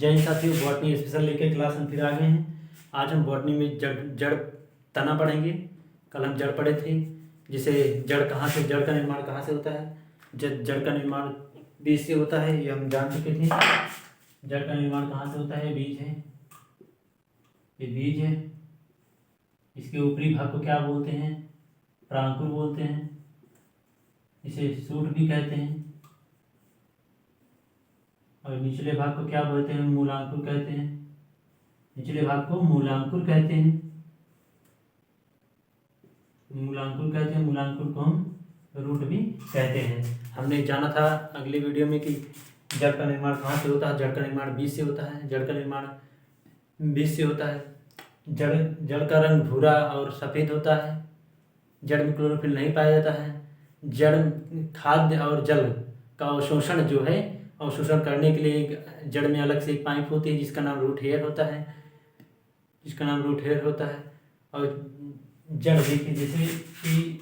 जय हिंद साथियों, botany special लेके क्लास हम फिर आ गए हैं। आज हम बॉटनी में जड़ तना पढ़ेंगे। कल हम जड़ पढ़े थे, जिसे जड़ का निर्माण कहाँ से होता है। जड़ का निर्माण बीज से होता है, ये हम जान चुके थे। जड़ का निर्माण कहाँ से होता है, बीज है, ये बीज है। इसके ऊपरी भाग को क्या बोलते हैं, प्रांकुर बोलते हैं, इसे सूट भी कहते हैं। और निचले भाग को क्या बोलते हैं, मूलांकुर कहते हैं। निचले भाग को मूलांकुर कहते हैं, मूलांकुर को हम रूट भी कहते हैं। हमने जाना था अगले वीडियो में कि जड़ का निर्माण कहाँ से होता है। जड़ का निर्माण बीज से होता है। जड़ का निर्माण बीज से होता है। जड़ का रंग भूरा और सफ़ेद होता है। जड़ में क्लोरोफिल नहीं पाया जाता है। जड़ खाद्य और जल का अवशोषण जो है, अवशोषण करने के लिए जड़ में अलग से एक पाइप होती है जिसका नाम रूट हेयर होता है। और जड़ देखिए, जैसे कि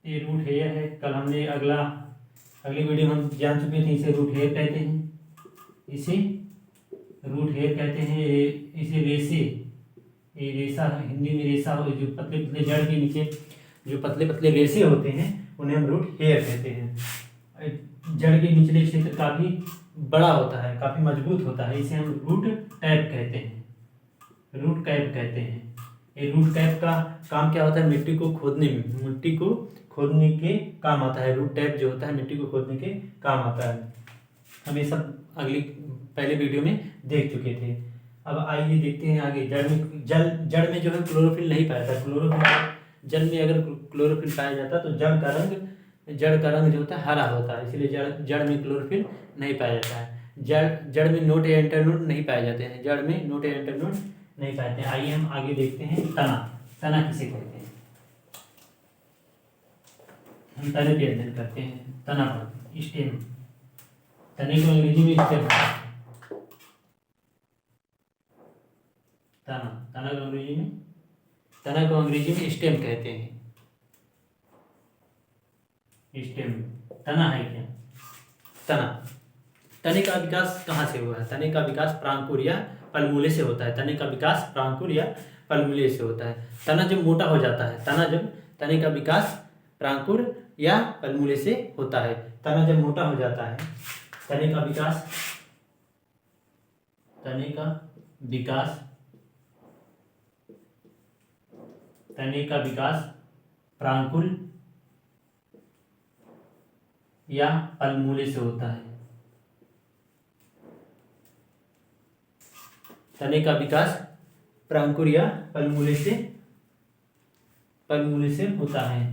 ये रूट हेयर है। कल हमने अगली वीडियो में हम जान चुके थे, इसे रूट हेयर कहते हैं। इसे रेसे, ये रेसा हिंदी में रेसा हो, जो पतले पतले जड़ के नीचे जो पतले पतले रेसे होते हैं उन्हें हम रूट हेयर कहते हैं। जड़ के निचले क्षेत्र काफी बड़ा होता है, काफी मजबूत होता है, इसे हम रूट कैप कहते हैं। ये रूट कैप का काम क्या होता है, मिट्टी को खोदने के काम आता है। रूट कैप जो होता है मिट्टी को खोदने के काम आता है। हम ये सब पहले वीडियो में देख चुके थे। अब आइए देखते हैं आगे। जड़ में जो है क्लोरोफिल नहीं पाया जाता। जल में अगर क्लोरोफिल पाया जाता तो जड़ का रंग जो होता है हरा होता है, इसलिए जड़ में क्लोरोफिल नहीं पाया जाता है। जड़ में नोड या इंटरनोड नहीं पाए जाते हैं। जड़ में नोड या इंटरनोड नहीं पाए जाते हैं। आइए हम आगे देखते हैं। तना किसे कहते हैं, हम तने पे अध्ययन करते हैं। तना पर स्टेम, तने को अंग्रेजी में स्टेम, तना को अंग्रेजी में स्टेम कहते हैं। स्टेम तना है क्या। तने का विकास कहाँ से हुआ है। तने का विकास प्रांकुर या पलमूले से होता है। तना जब मोटा हो जाता है, तने का विकास प्रांकुर या पलमूले से होता है। तना जब मोटा हो जाता है, तने का विकास प्रांकुर या पलमूले से होता है। तने का विकास प्रांकुर या पलमूले से होता है।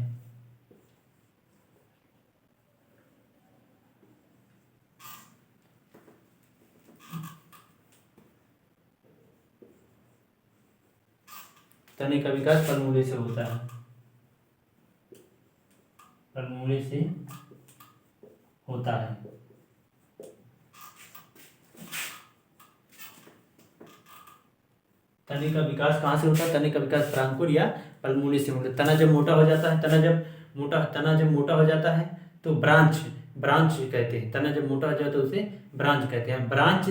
तने का विकास पलमूले से होता है। तने का विकास कहाँ से होता है, तने का विकास प्रांकुर या पलमूले से होता है। तना जब मोटा हो जाता है, तो ब्रांच कहते हैं। तना जब मोटा हो जाता है तो उसे ब्रांच कहते हैं। ब्रांच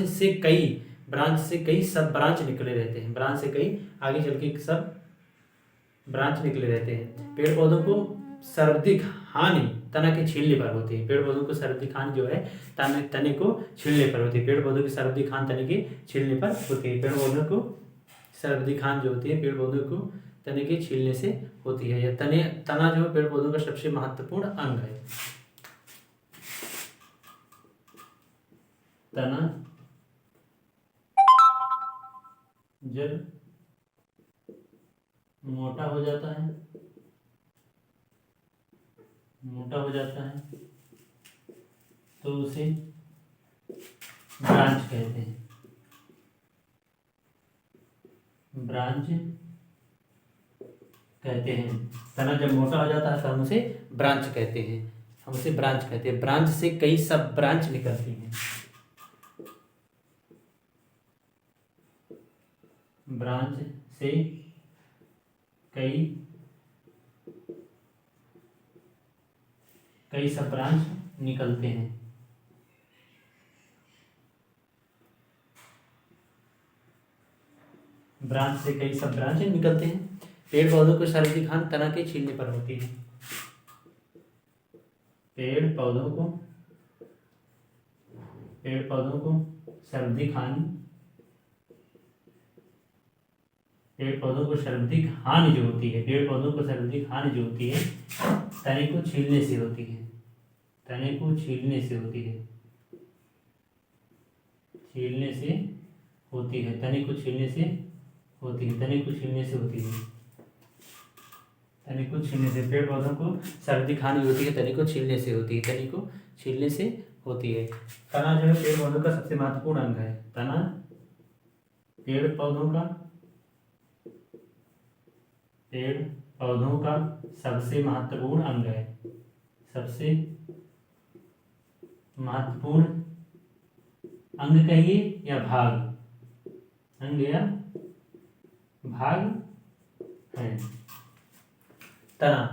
से कई सब ब्रांच निकले रहते हैं। ब्रांच से कई आगे चल के सब ब्रांच निकले रहते हैं। पेड़ पौधों को सर्वाधिक हानि तना के छीलने पर होती है। पेड़ पौधों को सर्वाधिक हानि जो है तने को छीलने पर होती है। पेड़ पौधों की सर्वाधिक हानि तने के छीलने पर होती है। पेड़ पौधों को सर्वाधिक हानि जो होती है पेड़ पौधों को तने के छीलने से होती है। यह तना जो है पेड़ पौधों का सबसे महत्वपूर्ण अंग है। तना जब मोटा हो जाता है तो उसे ब्रांच कहते हैं। तना जब मोटा हो जाता है तो हम उसे ब्रांच कहते हैं। ब्रांच से कई सब ब्रांच निकलती हैं। ब्रांच से कई सब ब्रांच निकलते हैं। ब्रांच से कई सब ब्रांच निकलते हैं। पेड़ पौधों को सर्वाधिक हानि तना के छीलने पर होती है। पेड़ पौधों को सर्वाधिक हानि, पेड़ पौधों को सर्वाधिक हानि जो होती है, पेड़ पौधों को सर्वाधिक हानि जो होती है तने को छीलने से होती है। तने को छीलने से होती है, छीलने से होती है, तने को छीलने से होती है, तने को छीलने से होती है, तने को छीलने से। पेड़ पौधों को सर्वाधिक हानि होती है तने को छीलने से होती है, तने को छीलने से होती है। तना जो है पेड़ पौधों का सबसे महत्वपूर्ण अंग है। तना पेड़ पौधों का सबसे महत्वपूर्ण अंग है। सबसे महत्वपूर्ण अंग कहिए या भाग, अंग या भाग है। तना,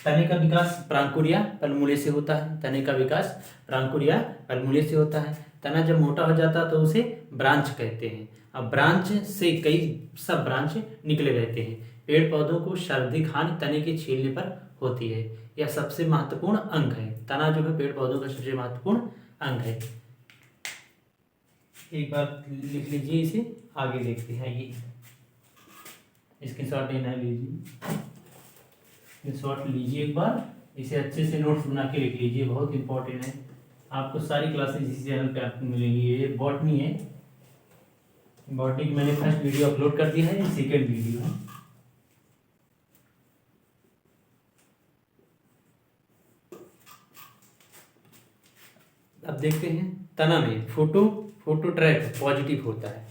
तने का विकास प्रांकुर या पलमूले से होता है। तने का विकास प्रांकुर या पलमूले से होता है। तना जब मोटा हो जाता है तो उसे ब्रांच कहते हैं। अब ब्रांच से कई सब ब्रांच निकले रहते हैं। पेड़ पौधों को सर्वाधिक हानि तने के छीलने पर होती है। यह सबसे महत्वपूर्ण अंग है। तना जो है पेड़ पौधों का सबसे महत्वपूर्ण अंग है। एक बार लिख लीजिए, इसे आगे देखते हैं। ये स्क्रीनशॉट लेना है, लीजिए स्क्रीनशॉट लीजिए एक बार, इसे अच्छे से नोट्स बना के लिख लीजिए, बहुत इंपॉर्टेंट है। आपको सारी क्लासेस इसी चैनल पे आपको मिलेंगी। ये बॉटनी है, बॉटनी की मैंने फर्स्ट वीडियो अपलोड कर दिया है, ये सेकेंड वीडियो है। अब देखते हैं तना में फोटोट्रैप पॉजिटिव होता है।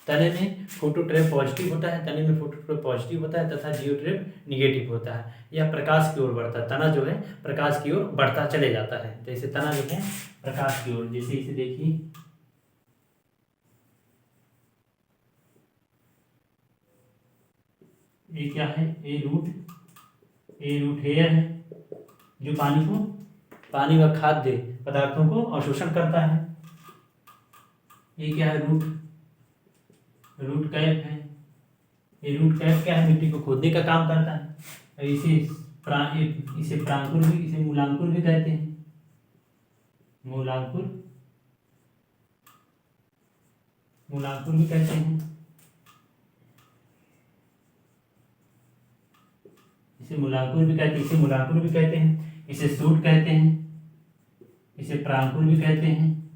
तने में फोटोट्रैप पॉजिटिव होता है, तने में फोटोट्रैप पॉजिटिव होता है तथा जियोट्रैप निगेटिव होता है। यह प्रकाश की ओर बढ़ता है। तना जो है प्रकाश की ओर बढ़ता चले जाता है। जैसे तना जो है प्रकाश की ओर, जैसे इसे देखिए, ये क्या है, ए रूट हेयर है जो पानी व खाद्य पदार्थों को अवशोषण करता है। ये क्या है, रूट कैप है। ये रूट कैप क्या है, मिट्टी को खोदने का काम करता है। इसे प्रांकुर भी, इसे मूलांकुर भी कहते हैं। मूलांकुर भी कहते हैं। इसे मूलांकुर भी कहते हैं। इसे सूट कहते हैं, इसे प्रांकुर भी कहते हैं।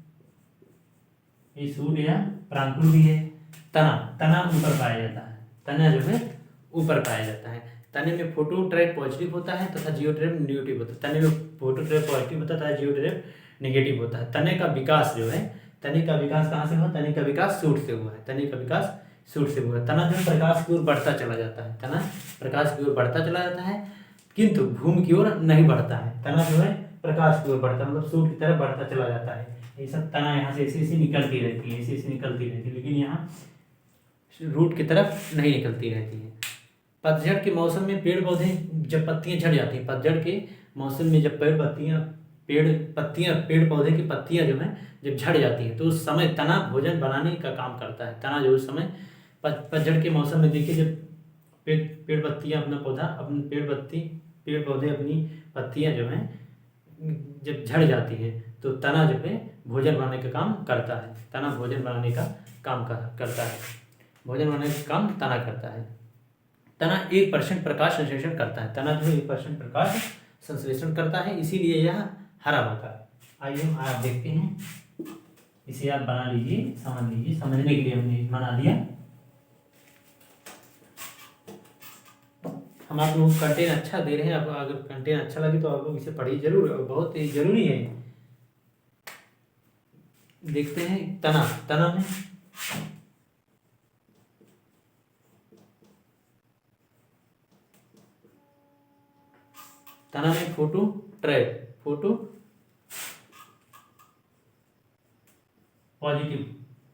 ये सूट या प्रांकुर भी है। तना ऊपर पाया जाता है। तना जो है ऊपर पाया जाता है। तने में फोटोट्रैप पॉजिटिव होता है तथा जियोट्रैप नेगेटिव होता है। तने में फोटोट्रैप पॉजिटिव होता है तथा जियोट्रैप नेगेटिव होता है। तने का विकास जो है, तने का विकास कहाँ से हुआ, तने का विकास सूट से हुआ है। तने का विकास सूट से हुआ है। तना जो है प्रकाश की ओर बढ़ता चला जाता है। तना प्रकाश की ओर बढ़ता चला जाता है किंतु भूमि की ओर नहीं बढ़ता है। तना जो है प्रकाश की ओर बढ़ता, मतलब सूट की तरफ बढ़ता चला जाता है। ये सब तना यहाँ से ऐसे निकलती रहती है, ऐसे निकलती रहती है, लेकिन यहाँ रूट की तरफ नहीं निकलती रहती है। पतझड़ के मौसम में पेड़ पौधे जब पत्तियां झड़ जाती हैं, पतझड़ के मौसम में जब पेड़ पौधे की पत्तियां जो है जब झड़ जाती हैं तो उस समय तना भोजन बनाने का काम करता है। तना जो उस समय पतझड़ के मौसम में देखिए, जब पेड़ पौधे अपनी पत्तियां जो हैं जब झड़ जाती है तो तना जो है भोजन बनाने का काम करता है। तना भोजन बनाने का काम करता है। भोजन बनाने का काम तना करता है। तना 1% प्रकाश संश्लेषण करता है। तना जो है 1% प्रकाश संश्लेषण करता है, इसीलिए यह हरा होता है। आइए हम आप देखते हैं, इसे आप बना लीजिए, समझ लीजिए। समझने के लिए हमने बना दिया। हम आप लोग कंटेंट अच्छा दे रहे हैं। आप अगर कंटेंट अच्छा लगे तो आप लोग इसे पढ़िए जरूर, बहुत ही जरूरी है। देखते हैं तना में फोटोट्रैप पॉजिटिव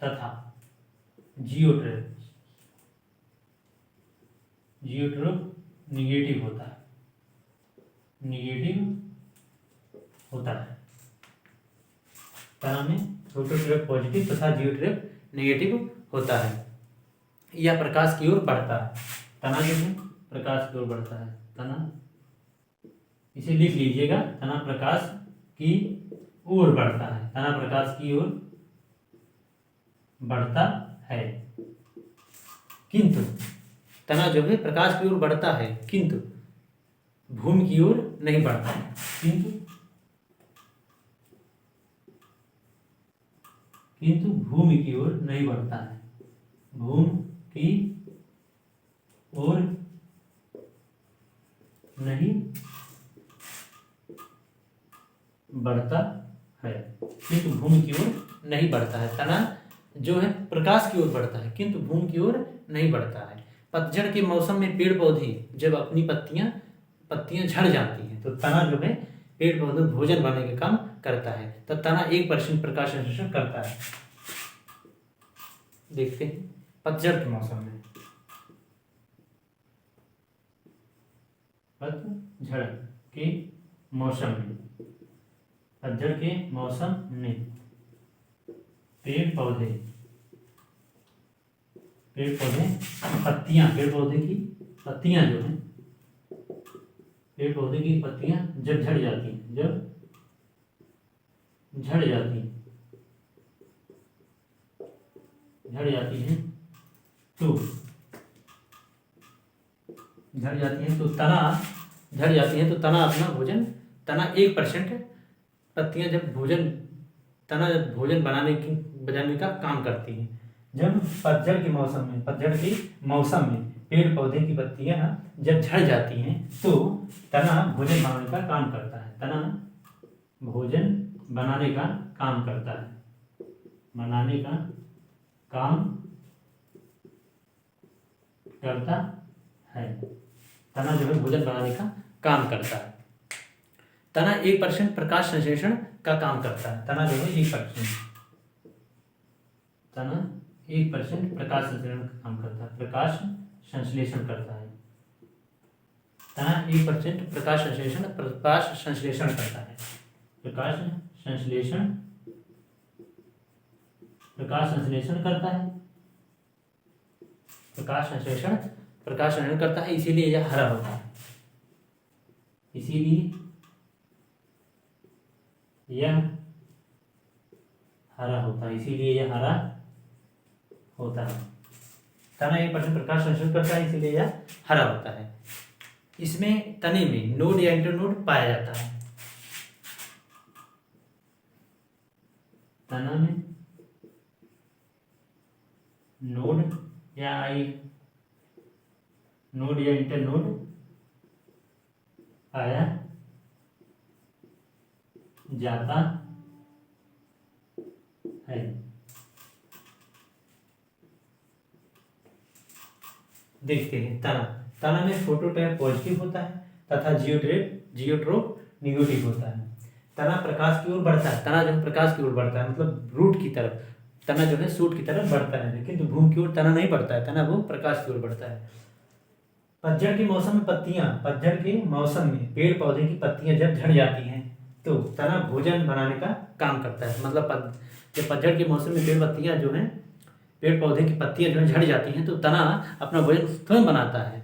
तथा जियोट्रैप निगेटिव होता है। तना में फोटोट्रैप पॉजिटिव तथा जियोट्रैप नेगेटिव होता है। यह प्रकाश की ओर बढ़ता है। तना जो है प्रकाश की ओर बढ़ता है। तना, इसे लिख लीजिएगा, तना प्रकाश की ओर बढ़ता है। तना प्रकाश की ओर बढ़ता है, किंतु तना जो है प्रकाश की ओर बढ़ता है किंतु भूमि की ओर नहीं बढ़ता है। किंतु भूमि की ओर नहीं बढ़ता है। भूमि की ओर नहीं बढ़ता है, किंतु भूमि की ओर नहीं बढ़ता है। तना जो है प्रकाश की ओर बढ़ता है किंतु भूमि की ओर नहीं बढ़ता है। पतझड़ के मौसम में पेड़ पौधे जब अपनी पत्तियां झड़ जाती हैं तो तना जो है पेड़ पौधे भोजन बनाने का काम करता है। तो तना 1% प्रकाश संश्लेषण करता है। देखते हैं पतझड़ के मौसम में, पतझड़ के मौसम में, पतझड़ के मौसम में पेड़ पौधे पत्तियां, पेड़ पौधे की पत्तियां जो है, पेड़ पौधे की पत्तियां जब झड़ जाती हैं, जब झड़ जाती हैं तो तना अपना भोजन, तना 1% पत्तियां जब भोजन बनाने का काम करती हैं। जब पतझड़ के मौसम में पेड़ पौधे की पत्तियां जब झड़ जाती हैं तो तना भोजन बनाने का काम करता है। तना भोजन बनाने का काम करता है। तना जो है भोजन बनाने का काम करता है। तना 1% प्रकाश संश्लेषण का काम करता है। तना जो है 1% प्रकाश संश्लेषण का काम करता है। प्रकाश संश्लेषण करता है। तना 1% प्रकाश संश्लेषण करता है। प्रकाश संश्लेषण करता है, इसीलिए यह हरा होता है। तना 1% प्रकाश संश्लेषण करता है, इसीलिए यह हरा होता है। इसमें तने में नोड या इंटरनोड पाया जाता है। तना में नोड या इंटरनोड पाया जाता है। देखते हैं तना में फोटोट्रैप पॉजिटिव होता है तथा जियोट्रोप निगेटिव होता है। तना प्रकाश की ओर बढ़ता है। तना जो प्रकाश की ओर बढ़ता है मतलब रूट की तरफ, तना जो है सूट की तरफ बढ़ता है, लेकिन भूमि की ओर तना नहीं बढ़ता है। तना वो प्रकाश की ओर बढ़ता है। पतझड़ के मौसम में पेड़ पौधे की पत्तियां जब झड़ जाती हैं तो तना भोजन बनाने का काम करता है। मतलब जब पतझड़ के मौसम में पेड़ पौधे की पत्तियां जो झड़ जाती हैं तो तना अपना भोजन स्वयं बनाता है।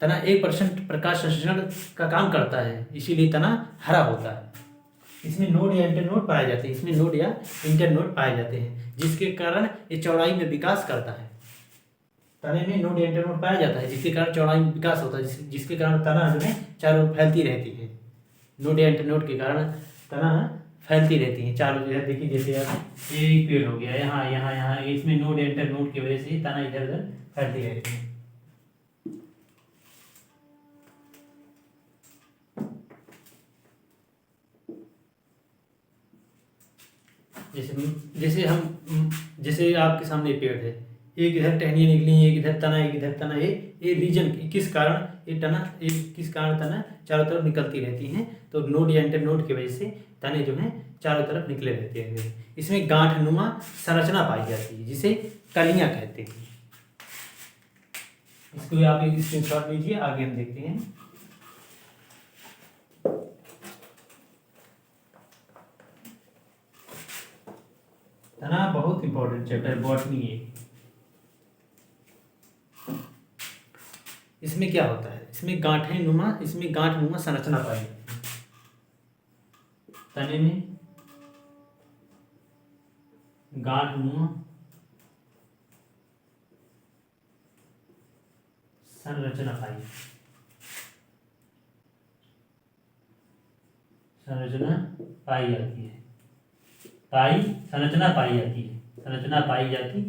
तना 1% प्रकाश संश्लेषण का काम करता है, इसीलिए तना हरा होता है। इसमें नोड या इंटरनोड पाए जाते हैं, जिसके कारण ये चौड़ाई में विकास करता है। तने में नोड या इंटरनोड पाया जाता है, जिसके कारण चौड़ाई में विकास होता है, जिसके कारण तना जो है चारों ओर फैलती रहती है। नोड या इंटरनोड के कारण तना फैलती रहती है चारों जगह। देखिए जैसे ये एक पेड़ हो गया, यहाँ इसमें नोड या इंटरनोड की वजह से तना इधर उधर फैलती रहती है। जैसे आपके सामने पेड़ है, एक इधर टहनियाँ निकली, एक इधर तना, ये रीजन किस कारण तना चारों तरफ निकलती रहती हैं, तो नोड या इंटरनोड की वजह से तने जो हैं चारों तरफ निकले रहते हैं। इसमें गांठनुमा संरचना पाई जाती है, जिसे कलियां कहते हैं। इसको आप एक स्क्रीनशॉट लीजिए, आगे हम देखते हैं। तना बहुत इंपॉर्टेंट चैप्टर है बॉटनी है। इसमें क्या होता है, इसमें गांठें नुमा, इसमें गांठ नुमा संरचना पाई जाती है। तने में गांठ नुमा संरचना पाई, संरचना पाई जाती है, संरचना पाई जाती है, संरचना पाई जाती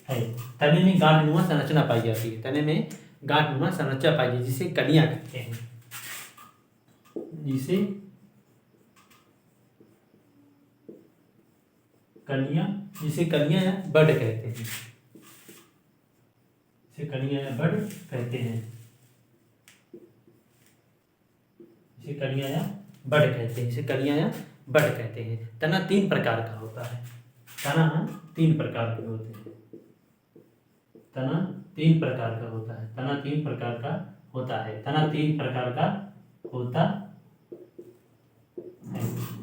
है। तने में गांठ नुमा संरचना पाई जाती है, तने में गांठ नुमा संरचना पाई जाती है, जिसे कलियां कहते हैं, जिसे कलियां या बड कहते हैं, इसे कलियां या बड कहते हैं, इसे कलियां या बड कहते हैं, इसे कलियां या बड कहते हैं। तना 3 प्रकार का होता है, तना 3 प्रकार के होते हैं, तना 3 प्रकार का होता है, तना 3 प्रकार का होता है, तना 3 प्रकार का होता है।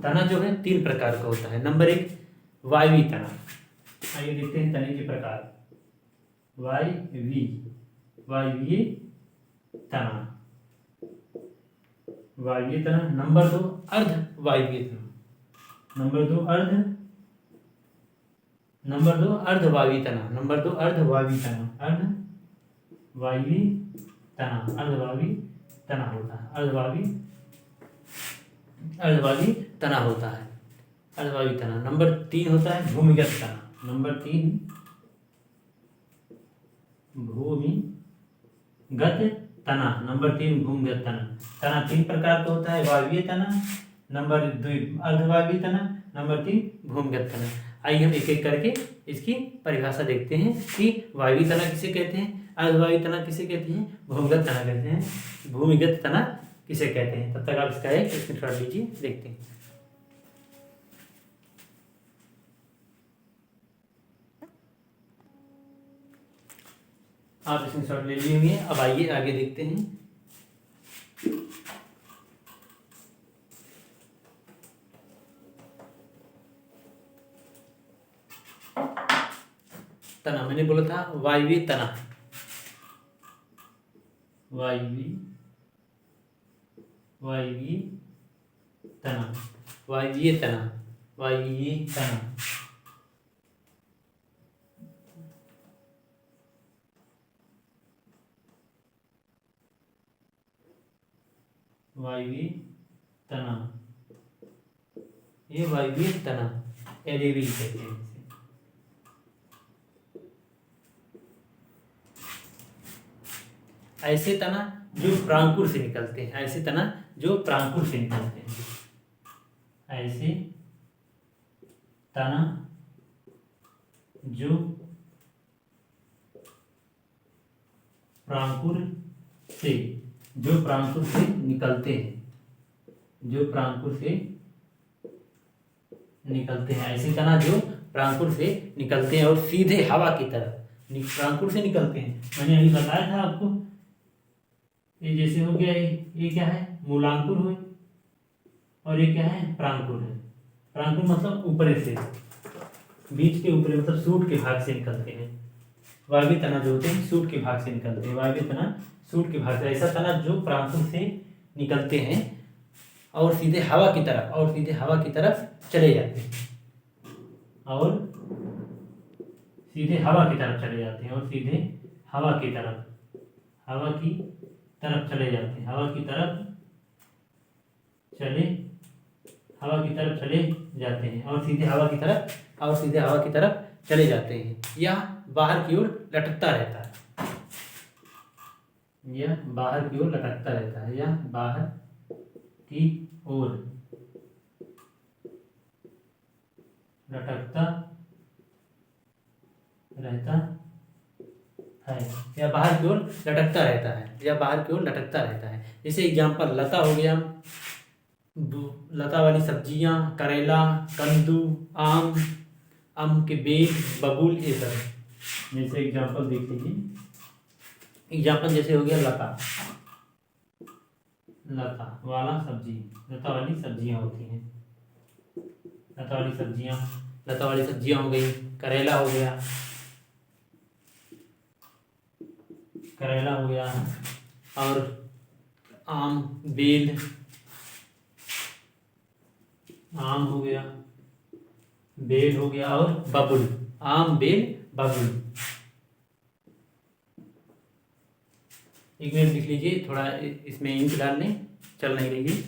तना जो है 3 प्रकार का होता है। नंबर 1 वायवीय तना। आइए देखते हैं तने के प्रकार। वायवीय तना, वायवीय तना। नंबर 2 अर्ध वायवीय तना, नंबर 2 अर्धवायवीय तना, नंबर 2 अर्धवायवीय तना, अर्धवायवीय तना, अर्धवायवीय तना होता है, अर्धवायवीय तना होता है, अर्धवायवीय तना। नंबर 3 होता है भूमिगत तना, नंबर 3 भूमिगत तना, नंबर 3 भूमिगत तना। तना 3 प्रकार का होता है, वायवीय तना, नंबर 2 अर्धवायवीय तना, नंबर 3 भूमिगत तना। आइए हम एक एक करके इसकी परिभाषा देखते हैं कि वायवीय तना किसे कहते हैं, अर्धवायवीय तना किसे कहते हैं, भूमिगत तना कहते हैं, भूमिगत तना किसे कहते हैं। तब तक आप इसका एक स्क्रीनशॉट लीजिए, देखते हैं। आप स्क्रीनशॉट ले लिए होंगे। अब आइए आगे देखते हैं। तना मैंने बोला था वायवीय तना, वायवीय तना, वायवीय तना, वायवीय तना, वायवीय तना, ये वायवीय तना एरेविल कहते हैं इसे। ऐसे तना जो प्रांकुर से निकलते हैं, ऐसे तना जो प्रांकुर से निकलते हैं, ऐसे तना जो प्रांकुर से निकलते हैं, जो प्रांकुर से निकलते हैं, ऐसे तना जो प्रांकुर से निकलते हैं और सीधे हवा की तरफ प्रांकुर से निकलते हैं। मैंने अभी बताया था आपको, ये जैसे हो गया, ये क्या है, मूलांकुर हुए, और ये क्या है, प्रांकुर है। प्रांकुर मतलब ऊपर से, बीच के ऊपर, मतलब सूट के भाग से निकलते हैं। वायवीय तना जो होते हैं सूट के भाग से निकलते हैं, वायवीय तना सूट के भाग से। ऐसा तना जो प्रांकुर से निकलते हैं और सीधे हवा की तरफ चले जाते हैं, और सीधे हवा की तरफ चले जाते हैं, और सीधे हवा की तरफ चले जाते हैं, हवा की तरफ चले जाते हैं, और सीधे हवा की तरफ चले जाते हैं। यह बाहर की ओर लटकता रहता है, यह बाहर की ओर लटकता रहता है, यह बाहर की ओर लटकता रहता है, या बाहर की ओर लटकता रहता है, या बाहर की ओर लटकता रहता है। जैसे एग्जाम्पल लता हो गया, लता वाली सब्जियां, करेला, कद्दू, आम के बेल, बबूल, ये सब। जैसे एग्जाम्पल देख लीजिए, एग्जाम्पल जैसे हो गया लता वाला सब्जी, लता वाली सब्जियां होती हैं, लता वाली सब्जियां लता वाली सब्जियां हो गई, करेला हो गया, करेला हो गया, और आम, बेल, आम हो गया, बेल हो गया, और बबुल। आम, बेल, बबुल। एक मिनट लिख लीजिए, थोड़ा इसमें इंक डाल लें, चल नहीं रही।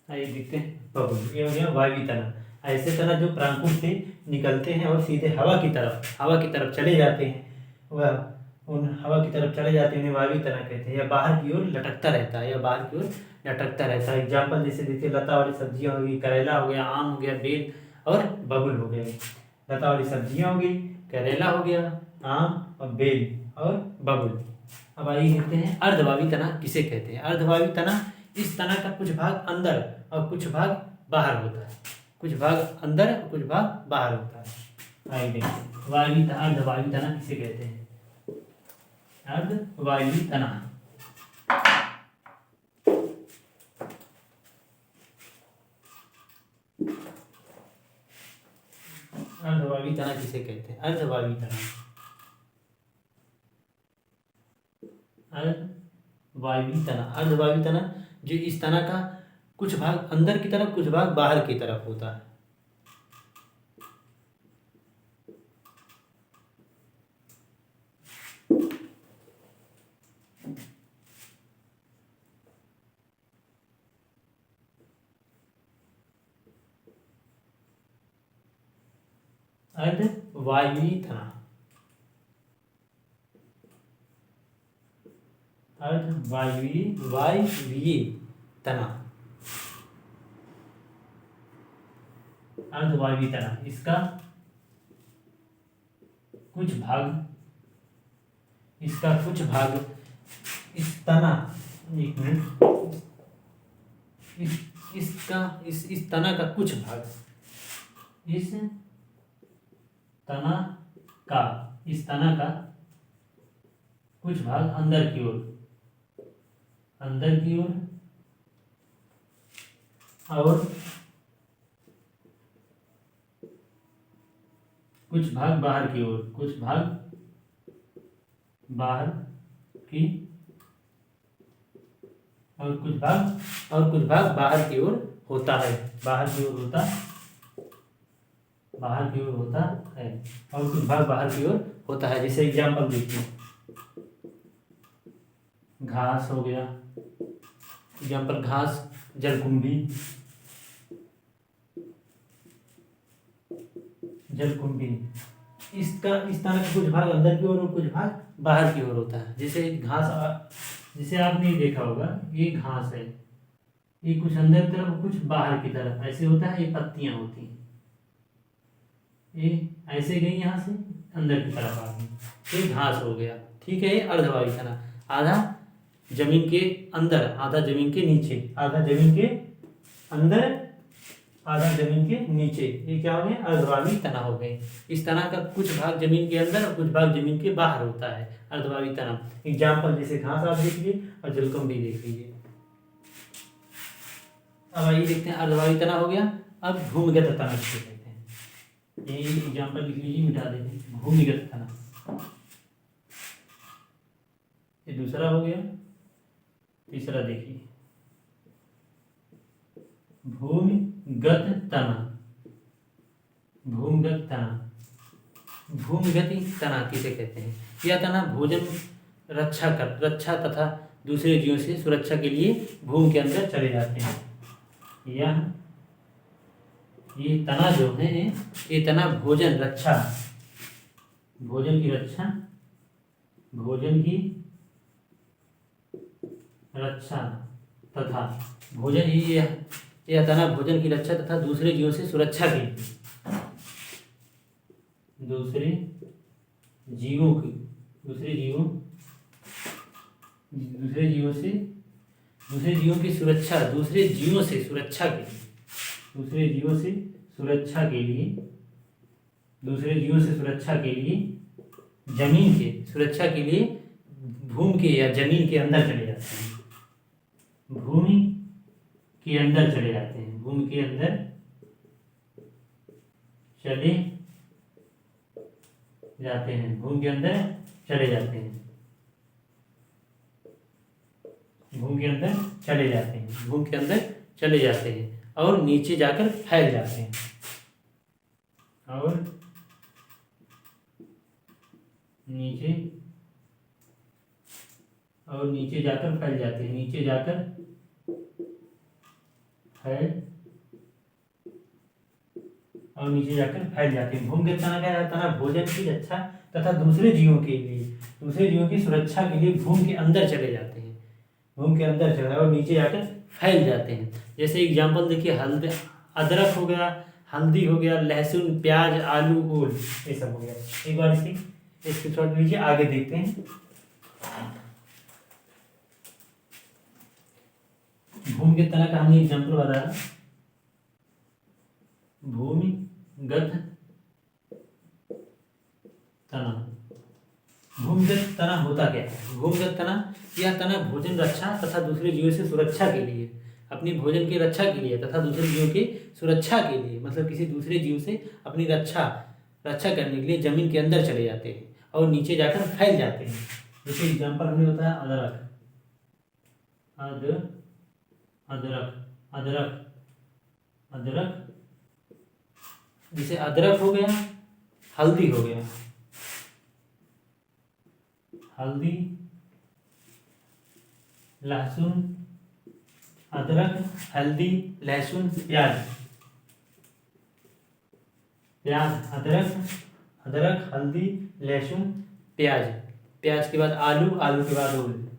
आइए देखते हैं बबुल। ये हो गया वायवीय तना। ऐसे तना जो प्रांकुश से निकलते हैं और सीधे हवा की तरफ चले जाते हैं, वह उन हवा की तरफ चले जाते हैं, उन्हें वायवीय तना कहते हैं। या बाहर की ओर लटकता रहता है, या बाहर की ओर लटकता रहता है। एग्जाम्पल जैसे देखिए, लता वाली सब्जियां हो गई, करेला हो गया, आम हो गया, बेल और बबुल हो गया। लता वाली सब्जियां हो गई, करेला हो गया, आम और बेल और बबुल। अब आइए देखते हैं अर्धवायवीय तना किसे कहते हैं। अर्धवायवीय तना इस तना का कुछ भाग अंदर और कुछ भाग बाहर होता है। कुछ भाग अंदर और कुछ भाग बाहर होता है। आइए देखते हैं वायवीय तना, अर्धवायवीय तना किसे कहते हैं। अर्धवायवीय तना, अर्धवायवीय तना किसे कहते हैं। अर्धवायवीय तना, अर्धवायवीय तना, अर्धवायवीय तना जो इस तना का कुछ भाग अंदर की तरफ, कुछ भाग बाहर की तरफ होता है। अर्धवायवीय तना, वायवीय तना, अर्धवायवीय तना, इसका कुछ भाग इस तना, एक मिनट, इस तना का कुछ भाग, इस तना का कुछ भाग अंदर की ओर और कुछ भाग बाहर की ओर, कुछ भाग बाहर की और कुछ भाग बाहर की ओर होता है। बाहर की ओर होता है और कुछ भाग बाहर की ओर होता है। जैसे एग्जाम्पल देखिए, घास हो गया, एग्जाम्पल घास, जलकुंभी, इस तरह का कुछ भाग अंदर की ओर और कुछ भाग बाहर की ओर होता है। जैसे घास, जैसे आपने देखा होगा, ये घास है, ये कुछ अंदर की तरफ कुछ बाहर की तरफ ऐसे होता है। ये पत्तियां होती हैं, ये ऐसे गई यहाँ से अंदर की तरफ आ गई, ये घास हो गया। ठीक है, ये अर्धवायवीय तना, आधा जमीन के अंदर, आधा जमीन के नीचे, आधा जमीन के अंदर, आधा जमीन के नीचे, ये क्या हो गया, अर्धवायवीय तना हो गए। इस तना का कुछ भाग जमीन के अंदर और कुछ भाग जमीन के बाहर होता है, अर्धवायवीय तना। एग्जाम्पल जैसे घास आप देख लीजिए और जलकुंभी देख लीजिए। अब आइए देखते हैं अर्धवायवीय तना हो गया। अब भूमिगत तना किसे कहते हैं, यही एग्जाम्पल लिख लीजिए, मिटा देते हैं। भूमिगत तना, ये दूसरा हो गया। तीसरा देखिए, भूमिगत तना, भूमिगत तना किसे कहते हैं। यह तना भोजन रक्षा तथा दूसरे जीवों से सुरक्षा के लिए भूमि के अंदर चले जाते हैं। ये तना जो है, ये तना भोजन की रक्षा तथा यह तना भोजन की रक्षा तथा दूसरे जीवों से सुरक्षा के लिए, दूसरे जीवों की सुरक्षा, दूसरे जीवों से सुरक्षा के लिए जमीन के सुरक्षा के लिए भूमि के या जमीन के अंदर चले जाते हैं। भूमि के अंदर चले जाते हैं, भूमि के अंदर चले जाते हैं, भूमि के अंदर चले जाते हैं, भूमि के अंदर चले जाते हैं, भूमि के अंदर चले जाते हैं और नीचे जाकर फैल जाते हैं, और नीचे जाकर फैल जाते हैं, नीचे जाकर फैल और नीचे जाकर फैल जाते हैं। भूमिगत तना क्या है? तना भोजन की रक्षा तथा दूसरे जीवों की सुरक्षा के लिए भूमि के अंदर चले जाते हैं, भूमि के अंदर चले और नीचे जाकर फैल जाते हैं। जैसे एग्जाम्पल देखिए, अदरक हो गया, हल्दी हो गया, लहसुन, प्याज, आलू, ओल, ये सब हो गया। एक बार इसकी स्क्रीनशॉट लीजिए, आगे देखते हैं। भूमिगत तना का हमने एग्जाम्पल बताया। भूमिगत तना, भूमिगत तना होता क्या है? भूमिगत तना, यह तना भोजन रक्षा तथा दूसरे जीवों से सुरक्षा के लिए, अपनी भोजन की रक्षा के लिए तथा दूसरे जीवों की सुरक्षा के लिए, मतलब किसी दूसरे जीव से अपनी रक्षा करने के लिए जमीन के अंदर चले जाते हैं और नीचे जाकर फैल जाते हैं। जैसे एग्जाम्पल हमने बताया अदरक, अदरक, जैसे अदरक हो गया, हल्दी हो गया, हल्दी, लहसुन, अदरक, हल्दी, लहसुन, प्याज, अदरक, हल्दी, लहसुन, प्याज के बाद आलू, आलू के बाद ओल,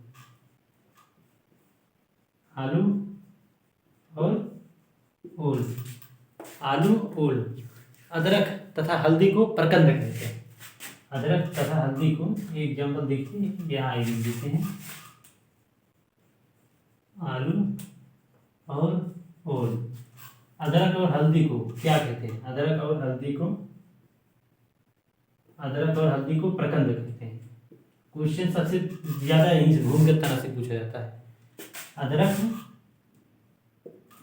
आलू और ओल, आलू, ओल। अदरक तथा हल्दी को प्रकंद कहते हैं, अदरक तथा हल्दी को, एक एग्जाम्पल देखिए, यहाँ आगे देते हैं, आलू और ओल। अदरक और हल्दी को क्या कहते हैं? अदरक और हल्दी को प्रकंद कहते हैं। क्वेश्चन सबसे ज्यादा यहीं से भूमिगत तना से पूछा जाता है।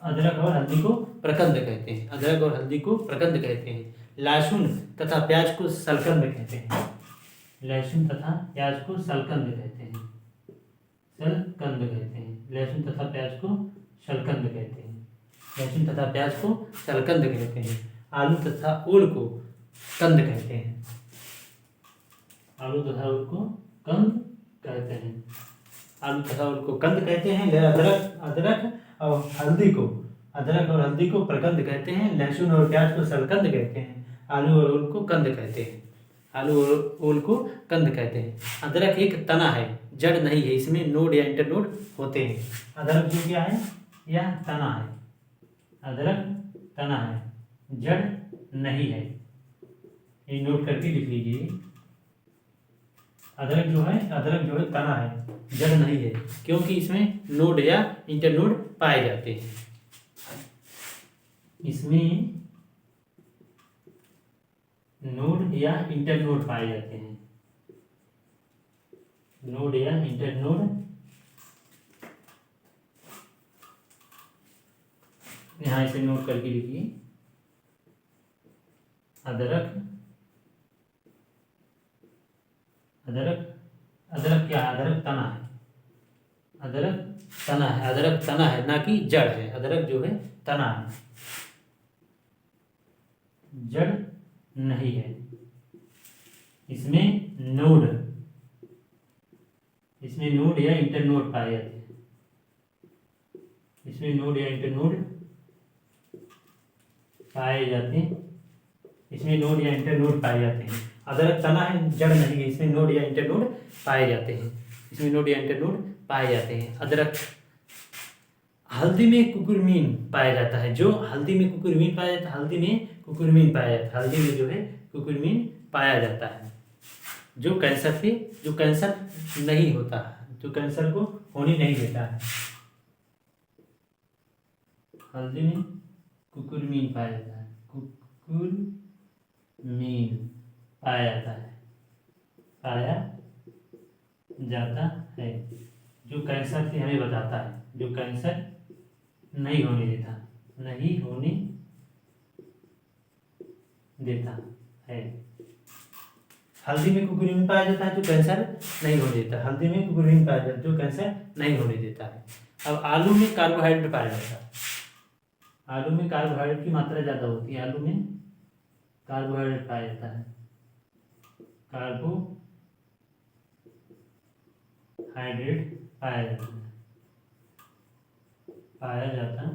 अदरक और हल्दी को प्रकंद कहते हैं, अदरक और हल्दी को प्रकंद कहते हैं। लहसुन तथा प्याज को सलकंद कहते हैं, लहसुन तथा प्याज को सलकंद कहते हैं, सलकंद कहते हैं। लहसुन तथा प्याज को सलकंद कहते हैं, लहसुन तथा प्याज को सलकंद कहते हैं। आलू तथा ओल को कंद कहते हैं, आलू तथा ओल को कंद कहते हैं, आलू तथा ओल को कंद कहते हैं। अदरक और हल्दी को प्रकंद कहते हैं, लहसुन और प्याज को सलकंद कहते हैं, आलू और ओल को कंद कहते हैं, आलू और ओल को कंद कहते हैं। अदरक एक तना है, जड़ नहीं है, इसमें नोड या इंटरनोड होते हैं। अदरक जो क्या है? यह तना है, अदरक तना है, जड़ नहीं है, ये नोट करके लिख लीजिए। अदरक जो है तना है, जड़ नहीं है, क्योंकि इसमें नोड या इंटरनोड पाए जाते हैं, इसमें नोड या इंटरनोड पाए जाते हैं, नोड या इंटरनोड। यहां इसे नोट करके लिखिए। अदरक क्या है? अदरक तना है, अदरक तना है, ना कि जड़ है। अदरक जो है तना है, जड़ नहीं है, इसमें नोड या इंटरनोड पाए जाते हैं, इसमें नोड या इंटरनोड पाए जाते हैं, इसमें नोड या इंटरनोड पाए जाते हैं। अदरक तना है, जड़ नहीं है, इसमें नोड या इंटरनोड पाए जाते हैं, इसमें नोड या इंटरनोड पाए जाते हैं। अदरक, हल्दी में कुकुरमीन पाया जाता है, जो हल्दी में कुकुरमीन पाया जाता है, हल्दी में कुकुरमीन पाया जाता है, हल्दी में जो है कुकुरमीन पाया जाता है, जो कैंसर नहीं होता, जो कैंसर को होने नहीं देता है। हल्दी में कुकुरमीन पाया जाता है, कुकुरमीन पाया जाता है, जो कैंसर से हमें बचाता है, जो कैंसर नहीं होने देता, नहीं होने देता है। हल्दी में कुकुरीन पाया जाता है जो कैंसर नहीं होने देता, हल्दी में कुकुरीन पाया जाता है जो कैंसर नहीं होने देता है। अब आलू में कार्बोहाइड्रेट पाया जाता है, आलू में कार्बोहाइड्रेट की मात्रा ज़्यादा होती है, आलू में कार्बोहाइड्रेट पाया जाता है, कार्बोहाइड्रेट पाया जाता है,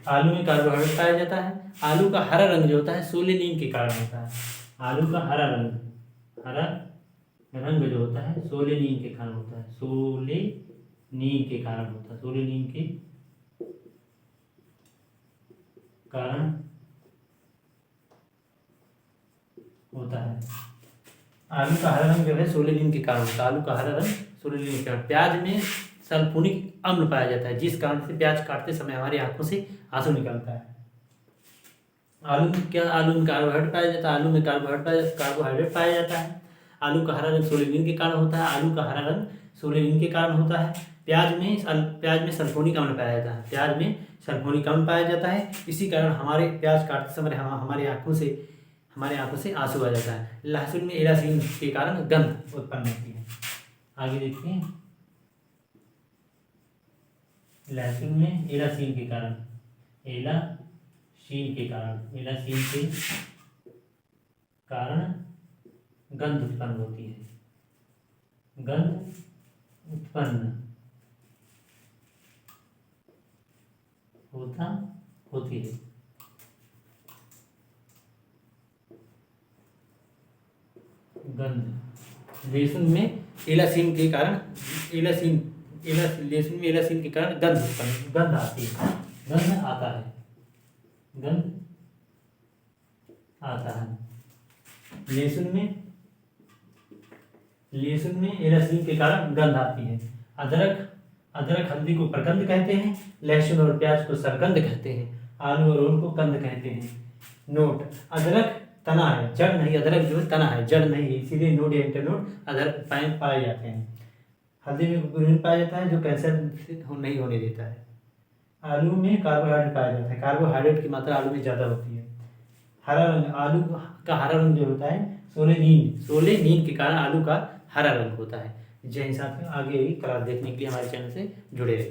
आलू में कार्बोहाइड्रेट पाया जाता है। आलू का हरा रंग जो होता है सोलेनिन के कारण होता है, आलू का हरा रंग जो होता है सोलेनिन के कारण होता है, सोलेनिन के कारण होता है, सोलेनिन के कारण होता है। आलू का हरा रंग जो है सोलेनिन के कारण होता है, आलू का हरा रंग सोलेनिन के कारण। प्याज में सल्फोनिक अम्ल पाया जाता है जिस कारण से प्याज काटते समय हमारी आंखों से आंसू निकलता है। आलू में कार्बोहाइड्रेट पाया जाता है, आलू में कार्बोहाइड्रेट पाया जाता है। आलू का हरा रंग सोलेनिन के कारण होता है, आलू का हरा रंग सोलेनिन के कारण होता है। प्याज में सल्फोनिक अम्ल पाया जाता है, प्याज में सल्फोनिक अम्ल पाया जाता है। इसी कारण हमारे प्याज काटते समय हमारी आंखों से आंसू आ जाता है। लहसुन में एरासीन के कारण गंध उत्पन्न होती है। आगे देखते हैं, लहसुन में एरासीन के कारण गंध उत्पन्न होती है, गंध उत्पन्न होती है। गंध लहसुन में एलासीन के कारण गंध आती है, गंध आता है। लहसुन में एलासीन के कारण गंध आती है। अदरक हल्दी को प्रगंध कहते हैं, लहसुन और प्याज को सरगंध कहते हैं, आलू और ओल को कंद कहते हैं। नोट, अदरक तना है, जड़ नहीं, अदरक जो है तना है, जड़ नहीं है, इसीलिए नोट या इंटरनोट अदरक पाए जाते हैं। हल्दी में कुकुरीन पाया जाता है जो कैंसर नहीं होने देता है। आलू में कार्बोहाइड्रेट पाया जाता है, कार्बोहाइड्रेट की मात्रा आलू में ज़्यादा होती है। हरा रंग, आलू का हरा रंग जो होता है सोलेनिन के कारण आलू का हरा रंग होता है। जय हिंद साथियों, आगे क्लास देखने के लिए हमारे चैनल से जुड़े रहे।